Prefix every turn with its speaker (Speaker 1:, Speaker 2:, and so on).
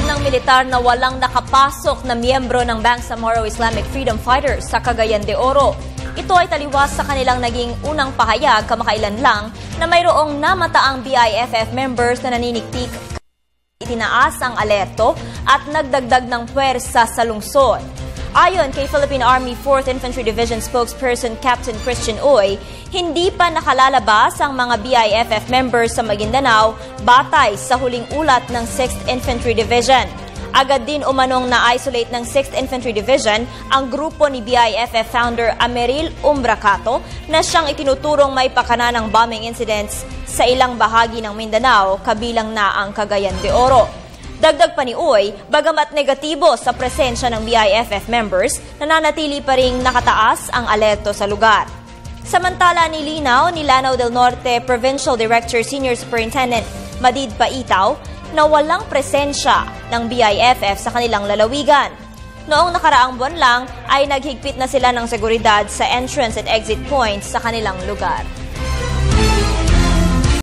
Speaker 1: Pahayag ng militar na walang nakapasok na miyembro ng Bangsamoro Islamic Freedom Fighters sa Cagayan de Oro. Ito ay taliwas sa kanilang naging unang pahayag kamakailan lang na mayroong namataang BIFF members na naniniktik. Itinaas ang alerto at nagdagdag ng puwersa sa lungsod. Ayon kay Philippine Army 4th Infantry Division spokesperson Captain Christian Uy, hindi pa nakalalabas ang mga BIFF members sa Maguindanao batay sa huling ulat ng 6th Infantry Division. Agad din umanong na-isolate ng 6th Infantry Division ang grupo ni BIFF founder Ameril Umbracato na siyang itinuturong may pakana ng bombing incidents sa ilang bahagi ng Mindanao, kabilang na ang Cagayan de Oro. Dagdag pa ni Uy, bagamat negatibo sa presensya ng BIFF members, nananatili pa ring nakataas ang alerto sa lugar. Samantala nilinaw ni Lanao del Norte Provincial Director Senior Superintendent Madid Paitaw na walang presensya ng BIFF sa kanilang lalawigan. Noong nakaraang buwan lang ay naghigpit na sila ng seguridad sa entrance at exit points sa kanilang lugar.